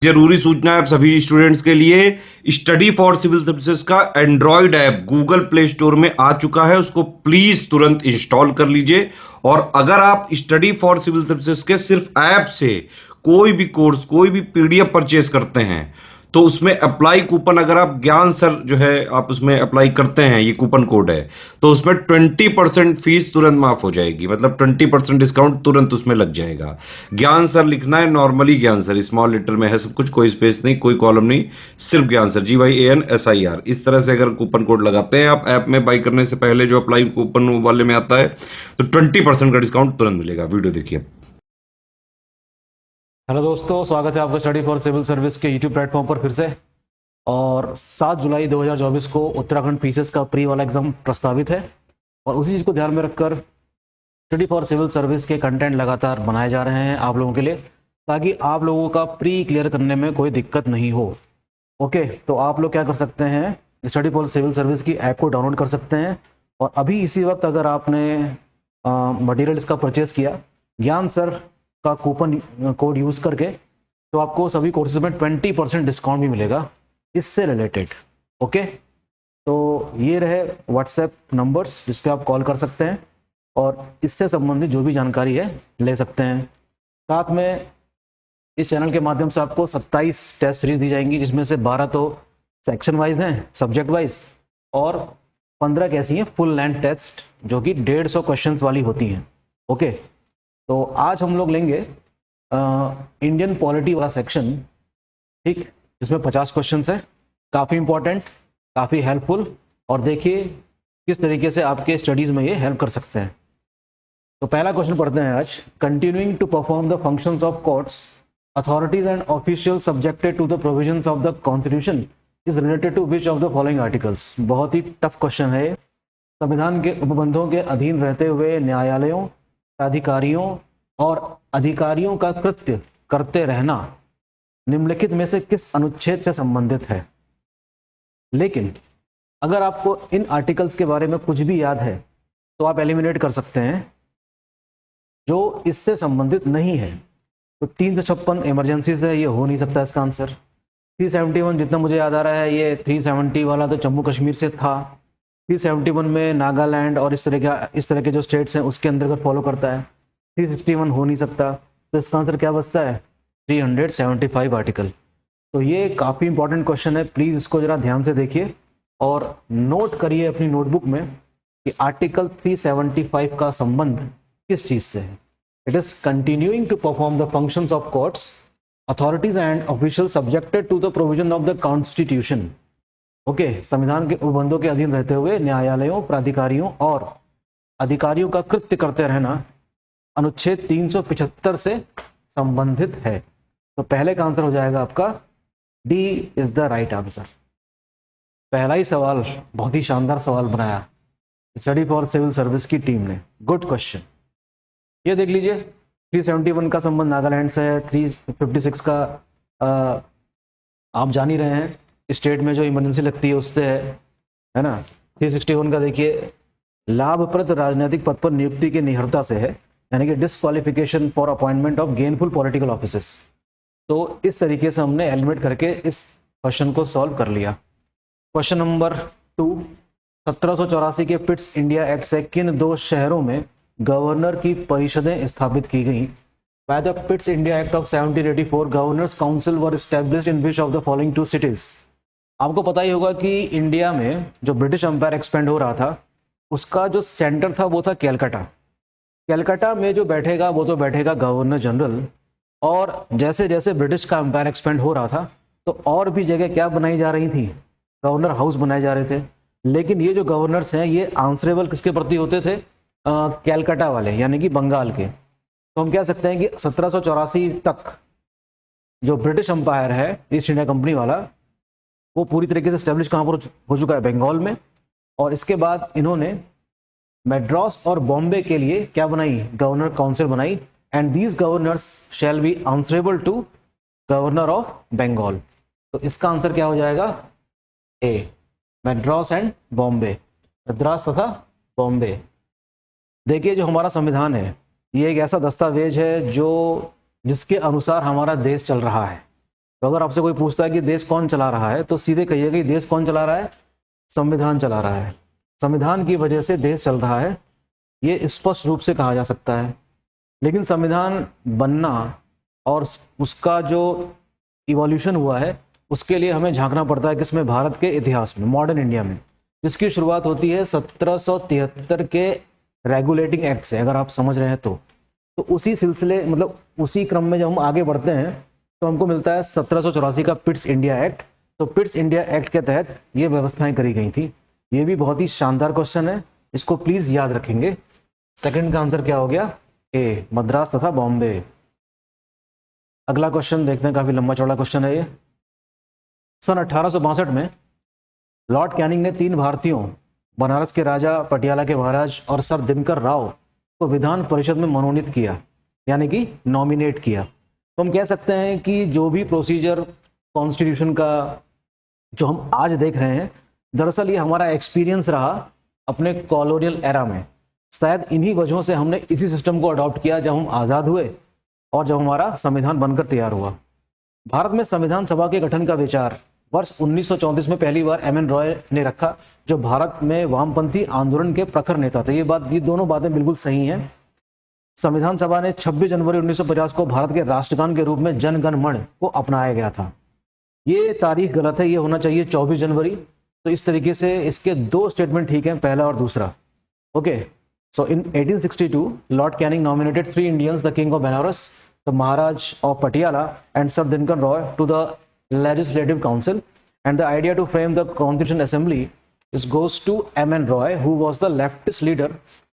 जरूरी सूचना है आप सभी स्टूडेंट्स के लिए, स्टडी फॉर सिविल सर्विसेज का Android app Google play store में आ चुका है, उसको प्लीज तुरंत इंस्टॉल कर लीजिए। और अगर आप स्टडी फॉर सिविल सर्विसेज के सिर्फ ऐप से कोई भी कोर्स, कोई भी पीडीएफ परचेज करते हैं तो उसमें अप्लाई कूपन, अगर आप ज्ञान सर जो है आप उसमें अप्लाई करते हैं, ये कूपन कोड है, तो उसमें 20% फीस तुरंत माफ हो जाएगी, मतलब 20% डिस्काउंट तुरंत उसमें लग जाएगा। ज्ञान सर लिखना है, नॉर्मली ज्ञान सर स्मॉल लेटर में है सब कुछ, कोई स्पेस नहीं, कोई कॉलम नहीं, सिर्फ ज्ञान सर, GYANSIR। इस तरह से अगर कूपन कोड लगाते हैं आप ऐप में बाई करने से पहले, जो अप्लाई कूपन वाले में आता है, तो 20% का डिस्काउंट तुरंत मिलेगा। वीडियो देखिए। हेलो दोस्तों, स्वागत है आपका स्टडी फॉर सिविल सर्विस के यूट्यूब प्लेटफॉर्म पर फिर से। और 7 जुलाई 2024 को उत्तराखंड पीसीएस का प्री वाला एग्ज़ाम प्रस्तावित है और उसी चीज़ को ध्यान में रखकर स्टडी फॉर सिविल सर्विस के कंटेंट लगातार बनाए जा रहे हैं आप लोगों के लिए, ताकि आप लोगों का प्री क्लियर करने में कोई दिक्कत नहीं हो। ओके, तो आप लोग क्या कर सकते हैं, स्टडी फॉर सिविल सर्विस की ऐप को डाउनलोड कर सकते हैं और अभी इसी वक्त अगर आपने मटेरियल इसका परचेस किया ज्ञान सर का कूपन कोड यूज़ करके, तो आपको सभी कोर्सेज में 20% डिस्काउंट भी मिलेगा इससे रिलेटेड। ओके, तो ये रहे व्हाट्सएप नंबर्स जिस पे आप कॉल कर सकते हैं और इससे संबंधित जो भी जानकारी है ले सकते हैं। साथ में इस चैनल के माध्यम से आपको 27 टेस्ट सीरीज दी जाएंगी, जिसमें से 12 तो सेक्शन वाइज हैं, सब्जेक्ट वाइज, और 15 कैसी हैं फुल लेंथ टेस्ट जो कि 150 क्वेश्चंस वाली होती हैं। ओके, तो आज हम लोग लेंगे इंडियन पॉलिटी वाला सेक्शन, ठीक, जिसमें 50 क्वेश्चंस है, काफ़ी इंपॉर्टेंट, काफ़ी हेल्पफुल, और देखिए किस तरीके से आपके स्टडीज़ में ये हेल्प कर सकते हैं। तो पहला क्वेश्चन पढ़ते हैं आज। Continuing to perform the functions of courts, authorities and official subjected to the provisions of the constitution is related to which of the following articles. बहुत ही टफ क्वेश्चन है। संविधान के उपबंधों के अधीन रहते हुए न्यायालयों, प्राधिकारियों और अधिकारियों का कृत्य करते रहना निम्नलिखित में से किस अनुच्छेद से संबंधित है। लेकिन अगर आपको इन आर्टिकल्स के बारे में कुछ भी याद है तो आप एलिमिनेट कर सकते हैं जो इससे संबंधित नहीं है। तो 356 इमरजेंसी से ये हो नहीं सकता इसका आंसर। 371 जितना मुझे याद आ रहा है, ये 370 वाला तो जम्मू कश्मीर से था। 371 में नागालैंड और इस तरह के जो स्टेट्स हैं उसके अंतर्गत फॉलो करता है। 361 हो नहीं सकता, तो इसका आंसर क्या बचता है, 375 आर्टिकल। तो ये काफ़ी इंपॉर्टेंट क्वेश्चन है, प्लीज़ इसको ज़रा ध्यान से देखिए और नोट करिए अपनी नोटबुक में कि आर्टिकल 375 का संबंध किस चीज़ से है। It is continuing to perform the functions of courts, authorities and official subjected to the provision of the constitution. Okay, संविधान के उपबंधों के अधीन रहते हुए न्यायालयों, प्राधिकारियों और अधिकारियों का कृत्य करते रहना अनुच्छेद 375 से संबंधित है। तो पहले का आंसर हो जाएगा आपका D is the right answer. पहला ही सवाल बहुत ही शानदार सवाल बनाया स्टडी फॉर सिविल सर्विस की टीम ने, गुड क्वेश्चन। ये देख लीजिए, 371 का संबंध नागालैंड से है। 356 का आप जान ही रहे हैं, स्टेट में जो इमरजेंसी लगती है उससे है ना। 361 का देखिए, लाभप्रद राजनीतिक पद पर नियुक्ति की निहरता से है, यानी कि disqualification for appointment of gainful political offices. तो इस तरीके से हमने एलिमिनेट करके इस क्वेश्चन को सॉल्व कर लिया। क्वेश्चन नंबर 2, 1784 के पिट्स इंडिया एक्ट से किन दो शहरों में गवर्नर की परिषदें स्थापित की गई। By the Pitt's India act of 1784 governors council were established in which of the following 2 cities. आपको पता ही होगा कि इंडिया में जो ब्रिटिश एम्पायर एक्सपेंड हो रहा था उसका जो सेंटर था वो था कैलकाटा। कैलकाटा में जो बैठेगा वो तो बैठेगा गवर्नर जनरल, और जैसे जैसे ब्रिटिश का एम्पायर एक्सपेंड हो रहा था तो और भी जगह क्या बनाई जा रही थी, गवर्नर हाउस बनाए जा रहे थे। लेकिन ये जो गवर्नर्स हैं ये आंसरेबल किसके प्रति होते थे, कैलकाटा वाले, यानी कि बंगाल के। तो हम कह सकते हैं कि 1784 तक जो ब्रिटिश एम्पायर है ईस्ट इंडिया कंपनी वाला, वो पूरी तरीके से स्टैब्लिश कहाँ पर हो चुका है, बंगाल में। और इसके बाद इन्होंने मद्रास और बॉम्बे के लिए क्या बनाई, गवर्नर काउंसिल बनाई, and these governors shall be answerable to governor of Bengal. तो इसका आंसर क्या हो जाएगा, ए, मद्रास एंड बॉम्बे, मद्रास तथा बॉम्बे। देखिए, जो हमारा संविधान है ये एक ऐसा दस्तावेज है जो जिसके अनुसार हमारा देश चल रहा है। तो अगर आपसे कोई पूछता है कि देश कौन चला रहा है, तो सीधे कहिएगा कि देश कौन चला रहा है, संविधान चला रहा है, संविधान की वजह से देश चल रहा है, ये स्पष्ट रूप से कहा जा सकता है। लेकिन संविधान बनना और उसका जो इवोल्यूशन हुआ है, उसके लिए हमें झांकना पड़ता है किसमें, भारत के इतिहास में, मॉडर्न इंडिया में, जिसकी शुरुआत होती है 1773 के रेगुलेटिंग एक्ट से, अगर आप समझ रहे हैं तो उसी सिलसिले, मतलब उसी क्रम में जब हम आगे बढ़ते हैं तो हमको मिलता है 1784 का पिट्स इंडिया एक्ट। तो पिट्स इंडिया एक्ट के तहत ये व्यवस्थाएं करी गई थी। ये भी बहुत ही शानदार क्वेश्चन है, इसको प्लीज याद रखेंगे। सेकंड का आंसर क्या हो गया, ए, मद्रास तथा बॉम्बे। अगला क्वेश्चन देखते हैं, काफी लंबा चौड़ा क्वेश्चन है ये। सन 1862 में लॉर्ड कैनिंग ने 3 भारतीयों, बनारस के राजा, पटियाला के महाराज और सर दिनकर राव को विधान परिषद में मनोनीत किया, यानी कि नॉमिनेट किया। तो हम कह सकते हैं कि जो भी प्रोसीजर कॉन्स्टिट्यूशन का जो हम आज देख रहे हैं, दरअसल ये हमारा एक्सपीरियंस रहा अपने कॉलोनियल एरा में। शायद इन्हीं वजहों से हमने इसी सिस्टम को अडॉप्ट किया जब हम आज़ाद हुए और जब हमारा संविधान बनकर तैयार हुआ। भारत में संविधान सभा के गठन का विचार वर्ष 1934 में पहली बार एम एन रॉय ने रखा, जो भारत में वामपंथी आंदोलन के प्रखर नेता थे। ये दोनों बातें बिल्कुल सही हैं। संविधान सभा ने 26 जनवरी 1950 को भारत के राष्ट्रगान के रूप में जन गण मन को अपनाया गया था। ये तारीख गलत है, ये होना चाहिए 24 जनवरी। तो इस तरीके से इसके 2 स्टेटमेंट ठीक हैं, पहला और दूसरा। Okay, so in 1862 lord Canning nominated 3 Indians, the king of Banaras, the Maharaj of Patiala and sir Dinkar Roy to the legislative council, and the idea to frame the constitution assembly is goes to M N Roy, who was the leftist leader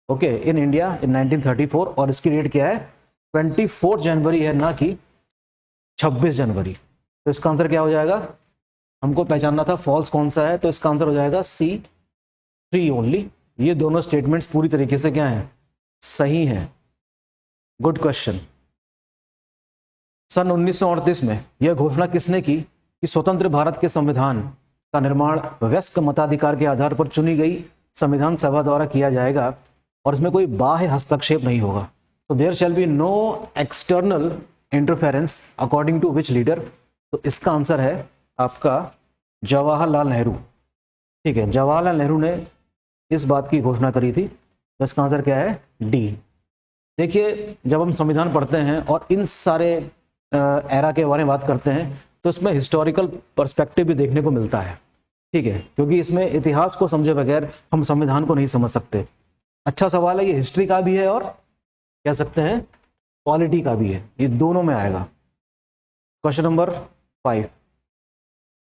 okay in India in 1934। और इसकी date क्या है, 24 जनवरी है, ना कि 26 जनवरी। तो इसका answer क्या हो जाएगा, हमको पहचानना था फॉल्स कौन सा है, तो इसका आंसर हो जाएगा C3 ओनली। ये दोनों स्टेटमेंट्स पूरी तरीके से क्या है, सही हैं। Good question. सन 1938 में यह घोषणा किसने की कि स्वतंत्र भारत के संविधान का निर्माण वयस्क मताधिकार के आधार पर चुनी गई संविधान सभा द्वारा किया जाएगा और इसमें कोई बाह्य हस्तक्षेप नहीं होगा। तो there shall be no external interference according to which leader. तो इसका आंसर है आपका जवाहरलाल नेहरू। ठीक है, जवाहरलाल नेहरू ने इस बात की घोषणा करी थी। तो इसका आंसर क्या है, डी। देखिए, जब हम संविधान पढ़ते हैं और इन सारे एरा के बारे में बात करते हैं, तो इसमें हिस्टोरिकल पर्सपेक्टिव भी देखने को मिलता है। ठीक है, क्योंकि इसमें इतिहास को समझे बगैर हम संविधान को नहीं समझ सकते। अच्छा सवाल है, ये हिस्ट्री का भी है और कह सकते हैं पॉलिटी का भी है, ये दोनों में आएगा। क्वेश्चन नंबर 5,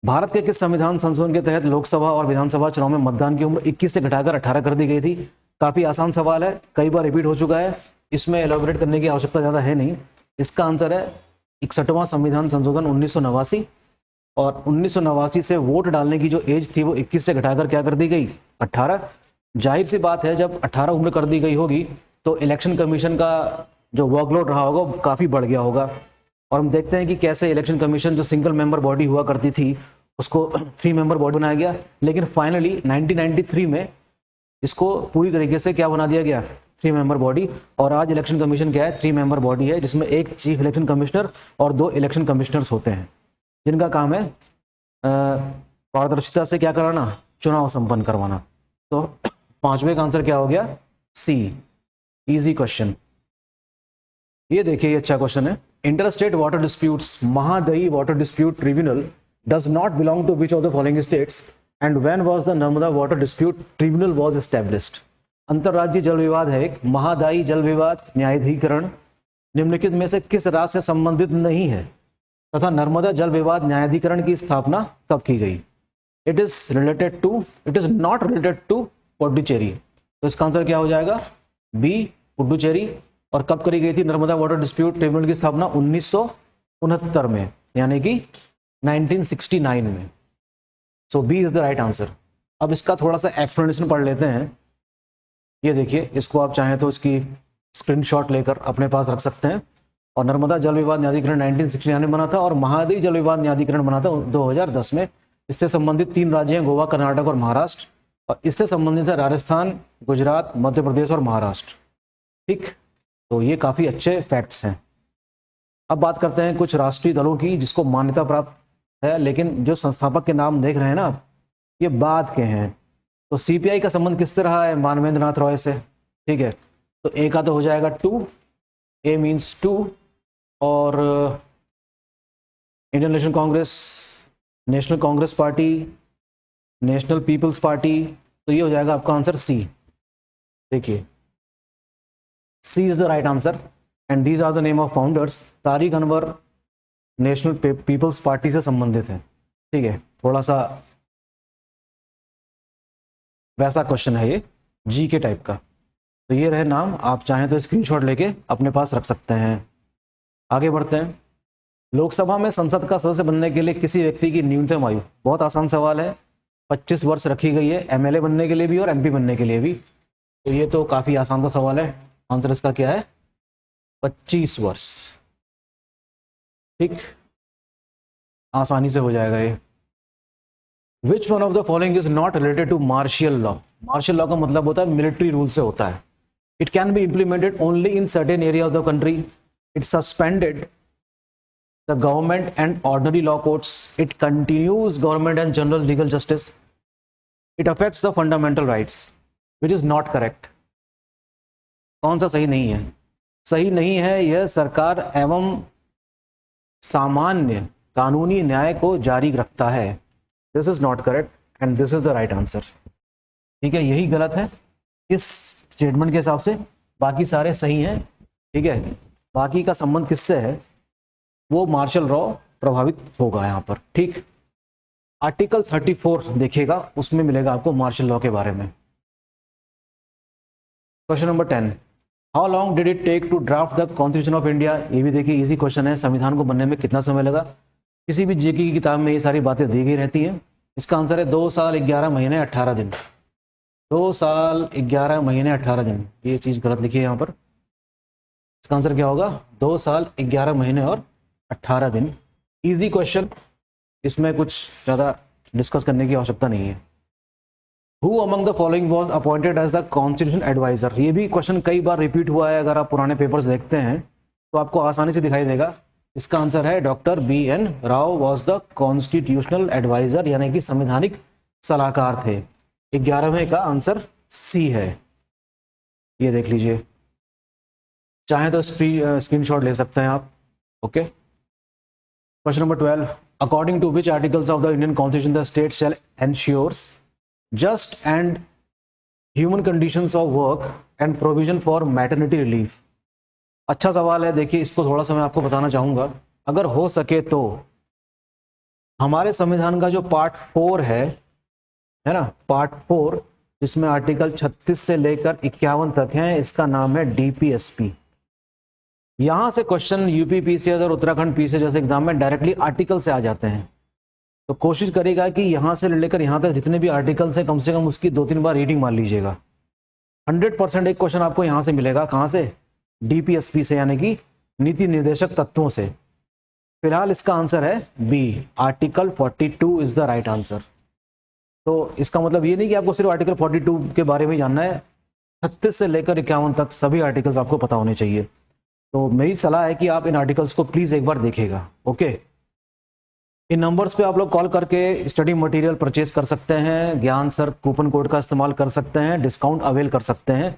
भारत के किस संविधान संशोधन के तहत लोकसभा और विधानसभा चुनाव में मतदान की उम्र 21 से घटाकर 18 कर दी गई थी। काफी आसान सवाल है, कई बार रिपीट हो चुका है, इसमें एलोबरेट करने की आवश्यकता ज्यादा है नहीं। इसका आंसर है 61वां संविधान संशोधन 1989। और 1989 से वोट डालने की जो एज थी वो 21 से घटाकर क्या कर दी गई, 18। जाहिर सी बात है, जब 18 उम्र कर दी गई होगी तो इलेक्शन कमीशन का जो वर्कलोड रहा होगा वो काफी बढ़ गया होगा। और हम देखते हैं कि कैसे इलेक्शन कमीशन जो सिंगल मेंबर बॉडी हुआ करती थी उसको 3 मेंबर बॉडी बनाया गया, लेकिन फाइनली 1993 में इसको पूरी तरीके से क्या बना दिया गया, 3 मेंबर बॉडी। और आज इलेक्शन कमीशन क्या है, 3 मेंबर बॉडी है, जिसमें एक चीफ इलेक्शन कमिश्नर और 2 इलेक्शन कमिश्नर्स होते हैं, जिनका काम है पारदर्शिता से क्या कराना, चुनाव संपन्न करवाना। तो 5वें का आंसर क्या हो गया, सी। Easy question. ये देखिए, ये अच्छा क्वेश्चन है। Interstate water disputes Mahadayi water dispute tribunal does not belong to which of the following states and when was the Narmada water dispute tribunal was established. अंतर्राज्यीय जल विवाद है एक, महादायी जल विवाद न्यायाधिकरण निम्नलिखित में से किस राज्य से संबंधित नहीं है तथा नर्मदा जल विवाद न्यायाधिकरण की स्थापना कब की गई। It is not related to Puducherry. तो इसका आंसर क्या हो जाएगा, बी, पुडुचेरी। और कब करी गई थी नर्मदा वाटर डिस्प्यूट ट्रिब्यूनल की स्थापना, 1969 में, यानी कि 1969 में। So B is the right answer. अब इसका थोड़ा सा एक्सप्लेनेशन पढ़ लेते हैं। ये देखिए, इसको आप चाहें तो इसकी स्क्रीनशॉट लेकर अपने पास रख सकते हैं। और नर्मदा जल विवाद न्यायाधिकरण 1969 में बना था और महादायी जल विवाद न्यायाधिकरण बना था 2010 में। इससे संबंधित 3 राज्य हैं, गोवा, कर्नाटक और महाराष्ट्र। और इससे संबंधित है राजस्थान, गुजरात, मध्य प्रदेश और महाराष्ट्र। ठीक, तो ये काफी अच्छे फैक्ट्स हैं। अब बात करते हैं कुछ राष्ट्रीय दलों की जिसको मान्यता प्राप्त है, लेकिन जो संस्थापक के नाम देख रहे हैं ना आप, ये बाद के हैं। तो सीपीआई का संबंध किससे रहा है? मानवेंद्र नाथ रॉय से। ठीक है, तो ए का तो हो जाएगा 2, ए मीन्स 2, और Indian National Congress party, National People's Party, तो ये हो जाएगा आपका आंसर सी। देखिए, C is the right answer and these are the name of founders. Tariq Anwar National People's Party से संबंधित है। ठीक है, थोड़ा सा वैसा क्वेश्चन है ये, जी के टाइप का। तो ये रहे नाम, आप चाहें तो स्क्रीनशॉट लेके अपने पास रख सकते हैं। आगे बढ़ते हैं। लोकसभा में संसद का सदस्य बनने के लिए किसी व्यक्ति की न्यूनतम आयु, बहुत आसान सवाल है, 25 वर्ष रखी गई है, एमएलए बनने के लिए भी और एमपी बनने के लिए भी। तो ये तो काफ़ी आसान सा सवाल है, आंसर इसका क्या है? 25 वर्ष। ठीक, आसानी से हो जाएगा ये। Which one of the following is not related to martial law? Martial law का मतलब होता है मिलिट्री रूल से होता है। It can be implemented only in certain areas of the country. It suspended the government and ordinary law courts. It continues government and general legal justice. It affects the fundamental rights, which is not correct. कौन सा सही नहीं है? सही नहीं है, यह सरकार एवं सामान्य कानूनी न्याय को जारी रखता है। This is not correct and this is the right answer. ठीक है, यही गलत है इस स्टेटमेंट के हिसाब से, बाकी सारे सही हैं। ठीक है, बाकी का संबंध किससे है? वो मार्शल लॉ प्रभावित होगा यहाँ पर। ठीक, आर्टिकल 34 देखिएगा, उसमें मिलेगा आपको मार्शल लॉ के बारे में। Question number 10, how long did it take to draft the constitution of India? ये भी देखिए इजी क्वेश्चन है, संविधान को बनने में कितना समय लगा? किसी भी जीके की किताब में ये सारी बातें दी गई रहती हैं। इसका आंसर है 2 साल 11 महीने 18 दिन। 2 साल 11 महीने 18 दिन, ये चीज़ गलत लिखी है यहाँ पर। इसका आंसर क्या होगा? 2 साल 11 महीने और 18 दिन। इजी क्वेश्चन, इसमें कुछ ज़्यादा डिस्कस करने की आवश्यकता नहीं है। Who among the following was appointed as the constitution advisor? ये भी क्वेश्चन कई बार रिपीट हुआ है, अगर आप पुराने पेपर्स देखते हैं तो आपको आसानी से दिखाई देगा। इसका आंसर है doctor BN Rao was the constitutional advisor, यानी कि संवैधानिक सलाहकार थे। 11वें का आंसर सी है, ये देख लीजिए, चाहे तो स्क्रीनशॉट ले सकते हैं आप। Okay, question number 12, according to which articles of the Indian constitution the state shall ensures just and human conditions of work and provision for maternity relief? अच्छा सवाल है, देखिए इसको थोड़ा सा मैं आपको बताना चाहूँगा। अगर हो सके तो हमारे संविधान का जो पार्ट 4 है ना, पार्ट 4, जिसमें आर्टिकल 36 से लेकर 51 तक है, इसका नाम है DPSP। यहाँ से क्वेश्चन यूपी PCS और उत्तराखंड PCS जैसे एग्जाम में डायरेक्टली आर्टिकल से आ जाते हैं। तो कोशिश करेगा कि यहाँ से लेकर यहाँ तक जितने भी आर्टिकल्स हैं, कम से कम उसकी 2-3 बार रीडिंग मार लीजिएगा। 100% एक क्वेश्चन आपको यहाँ से मिलेगा। कहाँ से? DPSP से, यानी कि नीति निर्देशक तत्वों से। फिलहाल इसका आंसर है B, article 42 is the right answer. तो इसका मतलब ये नहीं कि आपको सिर्फ आर्टिकल 42 के बारे में जानना है, 36 से लेकर 51 तक सभी आर्टिकल्स आपको पता होने चाहिए। तो मेरी सलाह है कि आप इन आर्टिकल्स को प्लीज़ एक बार देखिएगा। ओके, इन नंबर्स पे आप लोग कॉल करके स्टडी मटेरियल परचेज कर सकते हैं, ज्ञान सर कूपन कोड का इस्तेमाल कर सकते हैं, डिस्काउंट अवेल कर सकते हैं।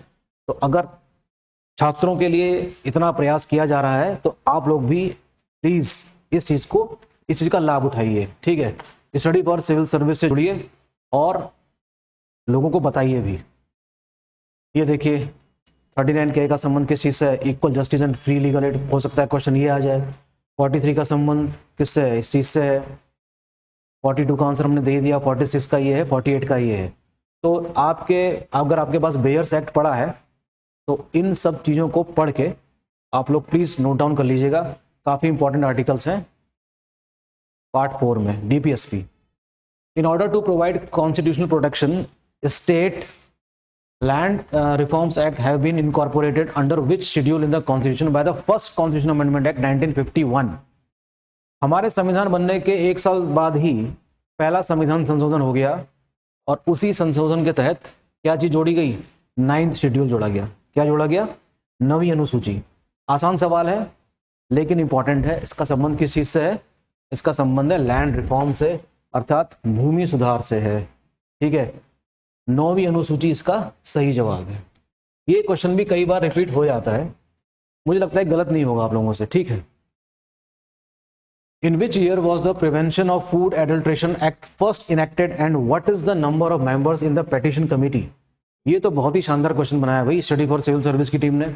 तो अगर छात्रों के लिए इतना प्रयास किया जा रहा है तो आप लोग भी प्लीज़ इस चीज़ का लाभ उठाइए। ठीक है, स्टडी फॉर सिविल सर्विस से जुड़िए और लोगों को बताइए भी। ये देखिए 39K का संबंध किस चीज़ से है? Equal justice and free legal aid. हो सकता है क्वेश्चन ये आ जाए। 43 का संबंध किससे है? इस चीज़ से है। 42 का आंसर हमने दे दिया, 46 का ये है, 48 का ये है। तो अगर आपके पास बेयर्स एक्ट पढ़ा है तो इन सब चीज़ों को पढ़ के आप लोग प्लीज़ नोट डाउन कर लीजिएगा। काफ़ी इंपॉर्टेंट आर्टिकल्स हैं पार्ट 4 में, DPSP। In order to provide constitutional protection, state Land Reforms Act have been incorporated under which schedule in the Constitution by the first Constitutional Amendment Act 1951? हमारे संविधान बनने के 1 साल बाद ही पहला संविधान संशोधन हो गया और उसी संशोधन के तहत क्या चीज जोड़ी गई? 9th शेड्यूल जोड़ा गया। क्या जोड़ा गया? 9वीं अनुसूची। आसान सवाल है, लेकिन इंपॉर्टेंट है। इसका संबंध किस चीज से है? इसका संबंध है लैंड रिफॉर्म से, अर्थात भूमि सुधार से है। ठीक है, 9वीं अनुसूची इसका सही जवाब है। ये क्वेश्चन भी कई बार रिपीट हो जाता है, मुझे लगता है गलत नहीं होगा आप लोगों से। ठीक है, in which year was the prevention of food adulteration act first enacted and what is the number of members in the petition committee? ये तो बहुत ही शानदार क्वेश्चन बनाया भाई स्टडी फॉर सिविल सर्विस की टीम ने।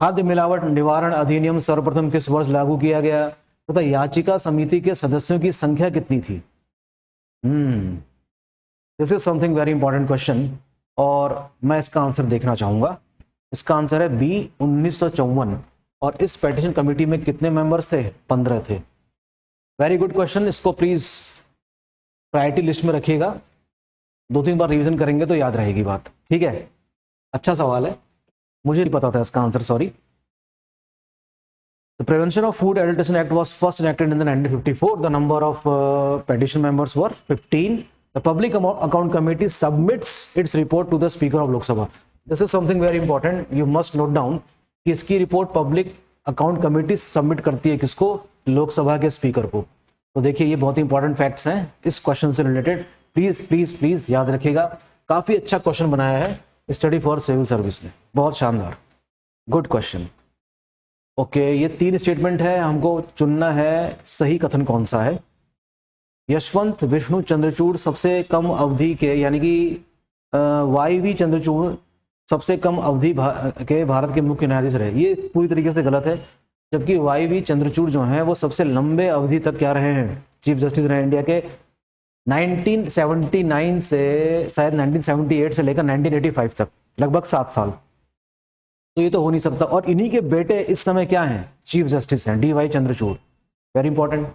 खाद्य मिलावट निवारण अधिनियम सर्वप्रथम किस वर्ष लागू किया गया तथा याचिका समिति के सदस्यों की संख्या कितनी थी? This is something very important question और मैं इसका आंसर देखना चाहूंगा। इसका आंसर है बी, 1954। और इस पेटिशन कमेटी में कितने मेंबर्स थे? 15 थे। वेरी गुड क्वेश्चन, इसको प्लीज प्रायोरिटी लिस्ट में रखिएगा, 2-3 बार रिवीजन करेंगे तो याद रहेगी बात। ठीक है, अच्छा सवाल है, मुझे नहीं पता था इसका answer, sorry. The Prevention of Food Adulteration Act was first enacted in the 1954. The number of petition members were 15. The Public Account Committee submits its report to the Speaker of Lok Sabha. This is something very important. You must note down कि इसकी report public account committee submit करती है किसको? लोकसभा के speaker को। तो देखिए ये बहुत ही इंपॉर्टेंट फैक्ट्स हैं इस क्वेश्चन से रिलेटेड, प्लीज प्लीज प्लीज याद रखिएगा। काफी अच्छा क्वेश्चन बनाया है स्टडी फॉर सिविल सर्विस ने, बहुत शानदार, गुड क्वेश्चन। ओके, ये 3 स्टेटमेंट है, हमको चुनना है सही कथन कौन सा है। यशवंत विष्णु चंद्रचूड़ सबसे कम अवधि के, यानी कि वाईवी चंद्रचूड़ सबसे कम अवधि के भारत के मुख्य न्यायाधीश रहे, ये पूरी तरीके से गलत है। जबकि वाईवी चंद्रचूड़ जो हैं वो सबसे लंबे अवधि तक क्या रहे हैं? चीफ जस्टिस रहे इंडिया के, 1979 से शायद 1978 से लेकर 1985 तक, लगभग 7 साल। तो ये तो हो नहीं सकता। और इन्हीं के बेटे इस समय क्या हैं? चीफ जस्टिस हैं, DY चंद्रचूड़, वेरी इंपॉर्टेंट।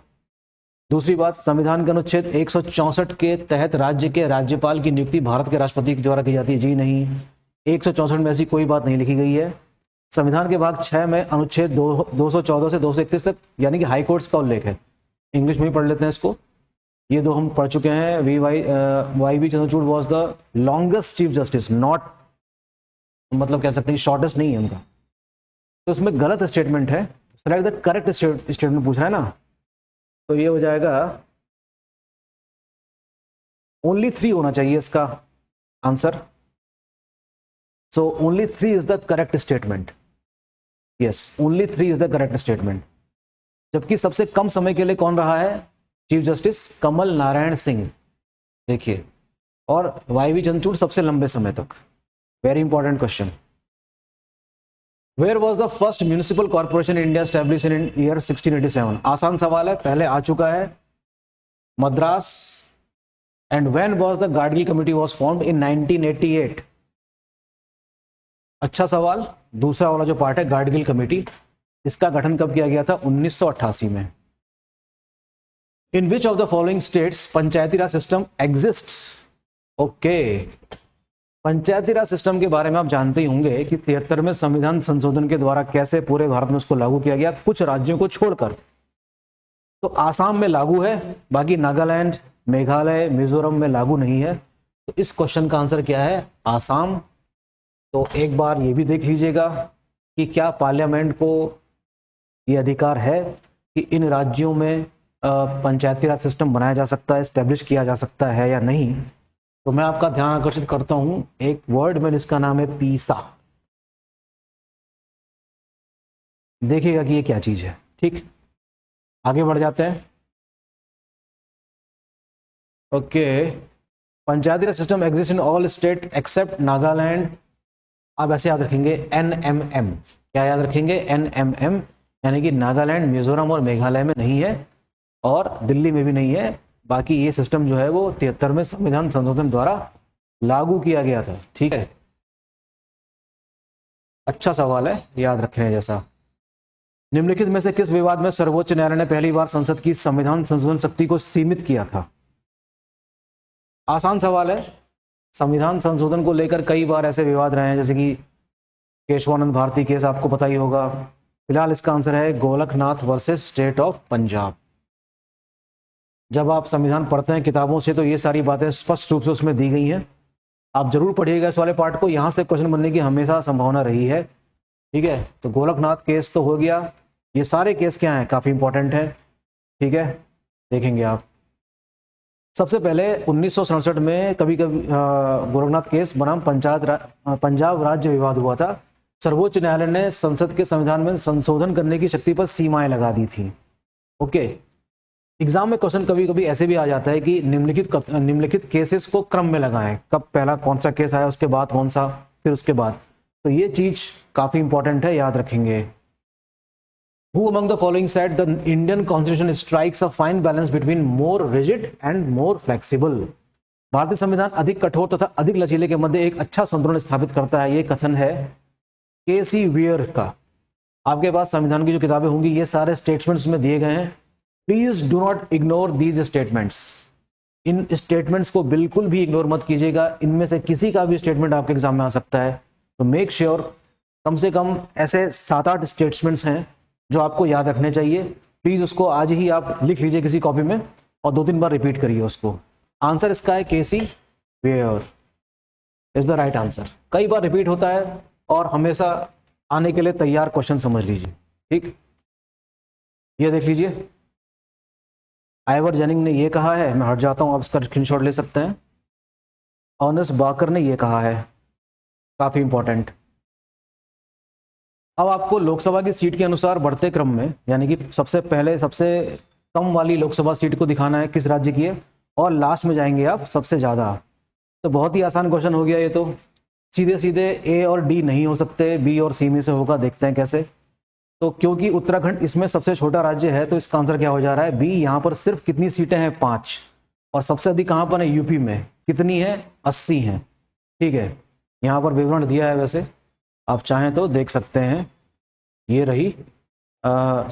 दूसरी बात, संविधान के अनुच्छेद 164 के तहत राज्य के राज्यपाल की नियुक्ति भारत के राष्ट्रपति के द्वारा की जाती है? जी नहीं, 164 में ऐसी कोई बात नहीं लिखी गई है। संविधान के भाग 6 में अनुच्छेद 214 से 231 तक, यानी कि हाई कोर्ट्स का उल्लेख है। इंग्लिश में ही पढ़ लेते हैं इसको, ये दो हम पढ़ चुके हैं। YV Chandrachud was the longest chief justice, not मतलब कह सकते हैं शॉर्टेस्ट नहीं है उनका। तो इसमें गलत स्टेटमेंट है, सेलेक्ट द करेक्ट स्टेटमेंट पूछ रहा है ना, तो ये हो जाएगा ओनली 3 होना चाहिए इसका answer. So only 3 is the correct statement. Yes, only 3 is the correct statement. जबकि सबसे कम समय के लिए कौन रहा है चीफ जस्टिस? कमल नारायण सिंह, देखिए। और वाईवी चंद्रचूड़ सबसे लंबे समय तक। Very important question. Where was the first municipal corporation in India establish in year 1687? आसान सवाल है, पहले आ चुका है, Madras. And when was the Gadgil committee was formed? In 1988। अच्छा सवाल, दूसरा वाला जो पार्ट है गाडगिल कमेटी, इसका गठन कब किया गया था? 1988 में। In which of the following states panchayati Raj system exists? Okay, Panchayati Raj system के बारे में आप जानते ही होंगे कि 73 में संविधान संशोधन के द्वारा कैसे पूरे भारत में उसको लागू किया गया, कुछ राज्यों को छोड़कर। तो आसाम में लागू है, बाकी नागालैंड, मेघालय, मिजोरम में लागू नहीं है। तो इस क्वेश्चन का आंसर क्या है? आसाम। तो एक बार ये भी देख लीजिएगा कि क्या पार्लियामेंट को ये अधिकार है कि इन राज्यों में पंचायती राज सिस्टम बनाया जा सकता है, एस्टेब्लिश किया जा सकता है या नहीं। तो मैं आपका ध्यान आकर्षित करता हूं एक वर्ड में, जिसका नाम है पीसा। देखिएगा कि ये क्या चीज है। ठीक, आगे बढ़ जाते हैं। Okay, Panchayati Raj system exist in all state except Nagaland. आप ऐसे याद रखेंगे NMM। क्या याद रखेंगे? NMM, यानी कि नागालैंड, मिजोरम और मेघालय में नहीं है और दिल्ली में भी नहीं है। बाकी ये सिस्टम जो है वो 73 में संविधान संशोधन द्वारा लागू किया गया था। ठीक है, अच्छा सवाल है, याद रखने जैसा। निम्नलिखित में से किस विवाद में सर्वोच्च न्यायालय ने पहली बार संसद की संविधान संशोधन शक्ति को सीमित किया था? आसान सवाल है। संविधान संशोधन को लेकर कई बार ऐसे विवाद रहे हैं, जैसे कि केशवानंद भारती केस, आपको पता ही होगा। फिलहाल इसका आंसर है Golaknath versus state of Punjab. जब आप संविधान पढ़ते हैं किताबों से तो ये सारी बातें स्पष्ट रूप से उसमें दी गई हैं। आप जरूर पढ़िएगा इस वाले पार्ट को, यहाँ से क्वेश्चन बनने की हमेशा संभावना रही है। ठीक है, तो गोलकनाथ केस तो हो गया। ये सारे केस क्या हैं, काफ़ी इंपॉर्टेंट है। ठीक है, देखेंगे आप। सबसे पहले 1967 में कभी कभी गोरखनाथ केस बनाम पंजाब राज्य विवाद हुआ था। सर्वोच्च न्यायालय ने संसद के संविधान में संशोधन करने की शक्ति पर सीमाएं लगा दी थी। ओके, एग्जाम में क्वेश्चन कभी कभी ऐसे भी आ जाता है कि निम्नलिखित केसेस को क्रम में लगाएं, कब पहला कौन सा केस आया, उसके बाद कौन सा, फिर उसके बाद। तो ये चीज काफी इंपॉर्टेंट है, याद रखेंगे। Who among the following said the Indian Constitution strikes a fine balance between more rigid and more flexible? भारतीय संविधान अधिक कठोर तथा अधिक लचीले के मध्य एक अच्छा संतुलन स्थापित करता है। ये कथन है केसी वेयर का। आपके पास संविधान की जो किताबें होंगी, ये सारे स्टेटमेंट्स में दिए गए हैं। Please do not ignore these statements. In statements को बिल्कुल भी इग्नोर मत कीजिएगा। इनमें से किसी का भी स्टेटमेंट आपके एग्जाम में आ सकता है, तो मेक श्योर कम से कम ऐसे 7-8 स्टेटमेंट्स हैं जो आपको याद रखने चाहिए। प्लीज उसको आज ही आप लिख लीजिए किसी कॉपी में और 2-3 बार रिपीट करिए उसको। आंसर इसका है KC where is the right answer. कई बार रिपीट होता है और हमेशा आने के लिए तैयार क्वेश्चन समझ लीजिए। ठीक, ये देख लीजिए, आइवर जेनिंग ने ये कहा है, मैं हट जाता हूं, आप इसका स्क्रीनशॉट ले सकते हैं। ऑनेस्ट बाकर ने ये कहा है, काफी इंपॉर्टेंट। अब आपको लोकसभा की सीट के अनुसार बढ़ते क्रम में, यानी कि सबसे पहले सबसे कम वाली लोकसभा सीट को दिखाना है किस राज्य की है, और लास्ट में जाएंगे आप सबसे ज्यादा। तो बहुत ही आसान क्वेश्चन हो गया ये तो। सीधे सीधे ए और डी नहीं हो सकते, बी और सी में से होगा, देखते हैं कैसे। तो क्योंकि उत्तराखंड इसमें सबसे छोटा राज्य है, तो इसका आंसर क्या हो जा रहा है, बी। यहाँ पर सिर्फ कितनी सीटें हैं, 5, और सबसे अधिक कहाँ पर है, यूपी में। कितनी है, 80 हैं। ठीक है, यहाँ पर विवरण दिया है, वैसे आप चाहें तो देख सकते हैं। ये रही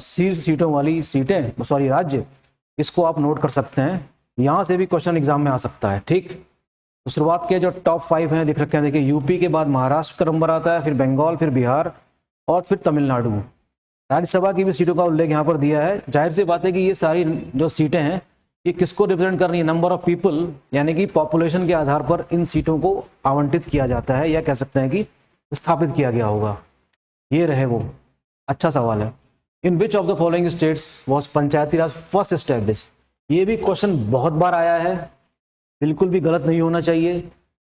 शीर्ष सीटों वाली सीटें, सॉरी राज्य, इसको आप नोट कर सकते हैं। यहाँ से भी क्वेश्चन एग्जाम में आ सकता है। ठीक, तो शुरुआत के जो टॉप 5 हैं लिख रखे हैं, देखिए यूपी के बाद महाराष्ट्र का नंबर आता है, फिर बंगाल, फिर बिहार और फिर तमिलनाडु। राज्यसभा की भी सीटों का उल्लेख यहाँ पर दिया है। जाहिर सी बात है कि ये सारी जो सीटें हैं ये किसको रिप्रेजेंट कर रही है, नंबर ऑफ पीपल, यानी कि पॉपुलेशन के आधार पर इन सीटों को आवंटित किया जाता है, या कह सकते हैं कि स्थापित किया गया होगा। ये रहे वो। अच्छा सवाल है। In which of the following states was panchayati raj first establish? ये भी क्वेश्चन बहुत बार आया है, बिल्कुल भी गलत नहीं होना चाहिए।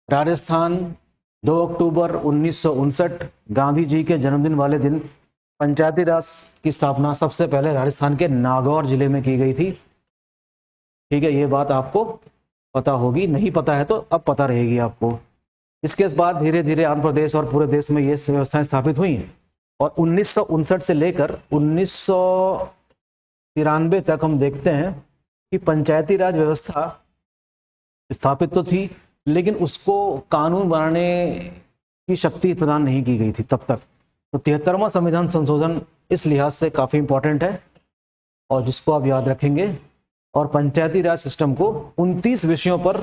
राजस्थान, 2 अक्टूबर 1959, गांधी जी के जन्मदिन वाले दिन पंचायती राज की स्थापना सबसे पहले राजस्थान के नागौर जिले में की गई थी। ठीक है, ये बात आपको पता होगी, नहीं पता है तो अब पता रहेगी आपको। इसके बाद धीरे धीरे आंध्र प्रदेश और पूरे देश में ये व्यवस्थाएं स्थापित हुई, और 1959 से लेकर 1993 तक हम देखते हैं कि पंचायती राज व्यवस्था स्थापित तो थी, लेकिन उसको कानून बनाने की शक्ति प्रदान नहीं की गई थी तब तक। तो 73वां संविधान संशोधन इस लिहाज से काफी इंपॉर्टेंट है, और जिसको आप याद रखेंगे। और पंचायती राज सिस्टम को 29 विषयों पर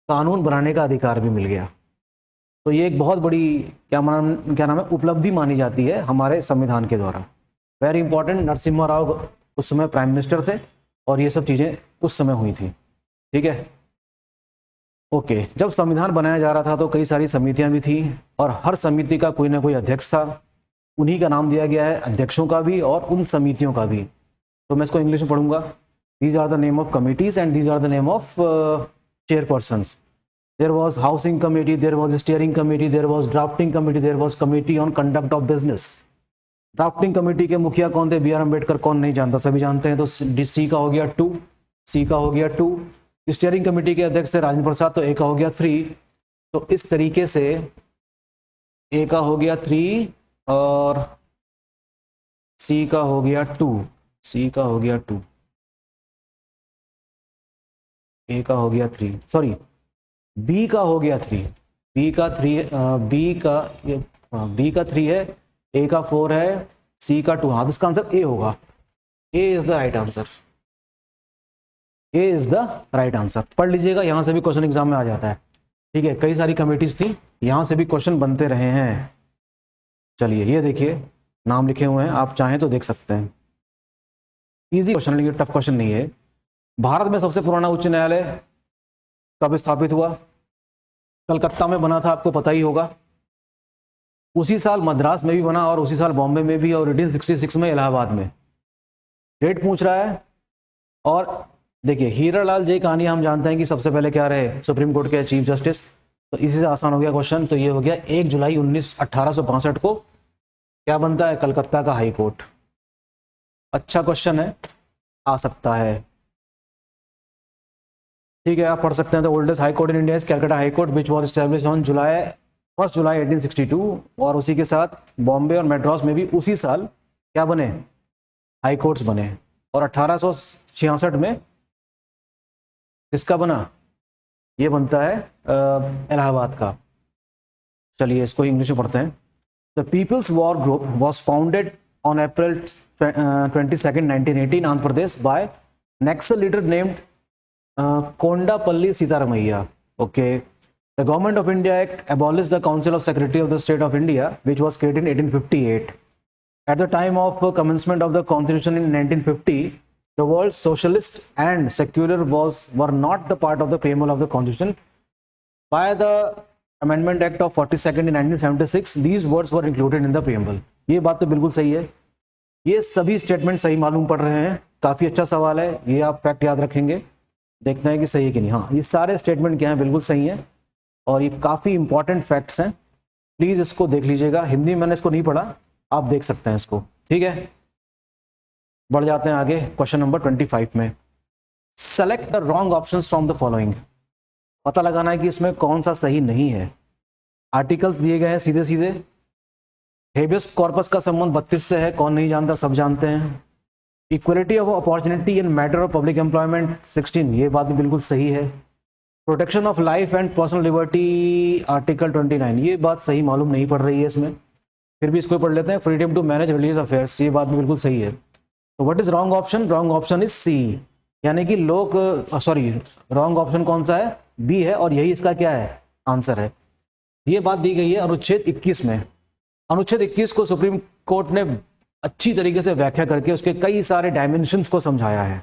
कानून बनाने का अधिकार भी मिल गया। तो ये एक बहुत बड़ी क्या नाम है, उपलब्धि मानी जाती है हमारे संविधान के द्वारा। Very important. नरसिम्हा राव उस समय प्राइम मिनिस्टर थे, और ये सब चीजें उस समय हुई थी। ठीक है, ओके। जब संविधान बनाया जा रहा था तो कई सारी समितियां भी थी, और हर समिति का कोई ना कोई अध्यक्ष था। उन्हीं का नाम दिया गया है, अध्यक्षों का भी और उन समितियों का भी। तो मैं इसको इंग्लिश में पढ़ूंगा। These are the name of committees and these are the name of chairpersons. There was housing committee, there was steering committee, there was drafting committee, there was committee on conduct of business. Drafting committee के मुखिया कौन थे, B.R. Ambedkar. कौन नहीं जानता, सभी जानते हैं। तो सी का हो गया 2, सी का हो गया 2। स्टीयरिंग कमेटी के अध्यक्ष थे राजेंद्र प्रसाद, तो ए का हो गया 3। तो इस तरीके से ए का हो गया 3 और सी का हो गया 2, सी का हो गया 2, ए का हो गया 3, सॉरी बी का हो गया 3, बी का 3, बी का 3 है, ए का 4 है, सी का 2। हाँ, इसका आंसर ए होगा। A is the right answer, A is the right answer. पढ़ लीजिएगा, यहां से भी क्वेश्चन एग्जाम में आ जाता है। ठीक है, कई सारी कमेटीज थी, यहां से भी क्वेश्चन बनते रहे हैं। चलिए ये देखिए, नाम लिखे हुए हैं, आप चाहें तो देख सकते हैं। इजी क्वेश्चन है, लेकिन टफ क्वेश्चन नहीं है। भारत में सबसे पुराना उच्च न्यायालय कब स्थापित हुआ? कलकत्ता में बना था, आपको पता ही होगा। उसी साल मद्रास में भी बना, और उसी साल बॉम्बे में भी, और 1866 में इलाहाबाद में। डेट पूछ रहा है। और देखिए हीरालाल जी कहानी हम जानते हैं कि सबसे पहले क्या रहे, सुप्रीम कोर्ट के चीफ जस्टिस, तो इसी से आसान हो गया क्वेश्चन। तो ये हो गया 1 जुलाई 1862 को क्या बनता है, कलकत्ता का हाई कोर्ट। अच्छा क्वेश्चन है, आ सकता है, ठीक है, आप पढ़ सकते हैं। The oldest high court in India is Calcutta high court which was established on first July 1862। और उसी के साथ बॉम्बे और मैड्रास में भी उसी साल क्या बने, हाई कोर्ट्स बने। और 1866 में किसका बना, ये बनता है इलाहाबाद का। चलिए इसको इंग्लिश में पढ़ते हैं। The people's war group was founded on April 22, 1918 Andhra Pradesh by Naxal leader named Kondapalli Seetharamaiah. Okay, the government of India act abolished the council of secretary of the state of India which was created in 1858. At the time of commencement of the constitution in 1950, the world's socialist and secular were not the part of the preamble of the constitution. By the Amendment Act of 42nd in 1976, these words were included in the preamble. ये बात तो बिल्कुल सही है, ये सभी statement सही मालूम पड़ रहे हैं। काफी अच्छा सवाल है, ये आप फैक्ट याद रखेंगे, देखना है कि सही है कि नहीं। हाँ, ये सारे स्टेटमेंट क्या हैं, बिल्कुल सही हैं और ये काफी इंपॉर्टेंट फैक्ट्स हैं। प्लीज इसको देख लीजिएगा, हिंदी में मैंने इसको नहीं पढ़ा, आप देख सकते हैं इसको, ठीक है। बढ़ जाते हैं आगे क्वेश्चन नंबर 25 में। Select the wrong options from the following. पता लगाना है कि इसमें कौन सा सही नहीं है। आर्टिकल्स दिए गए हैं सीधे सीधे। हेबियस कॉर्पस का संबंध 32 से है, कौन नहीं जानता, सब जानते हैं। Equality of opportunity in matter of public employment 16, ये बात भी बिल्कुल सही है। Protection of life and personal liberty article 29, ये बात सही मालूम नहीं पड़ रही है इसमें, फिर भी इसको पढ़ लेते हैं। Freedom to manage religious affairs, ये बात भी बिल्कुल सही है। तो what is wrong option, wrong option is C, यानी कि लोग रॉन्ग ऑप्शन कौन सा है, बी है, और यही इसका क्या है, आंसर है। ये बात दी गई है अनुच्छेद 21 में। अनुच्छेद 21 को सुप्रीम कोर्ट ने अच्छी तरीके से व्याख्या करके उसके कई सारे डायमेंशंस को समझाया है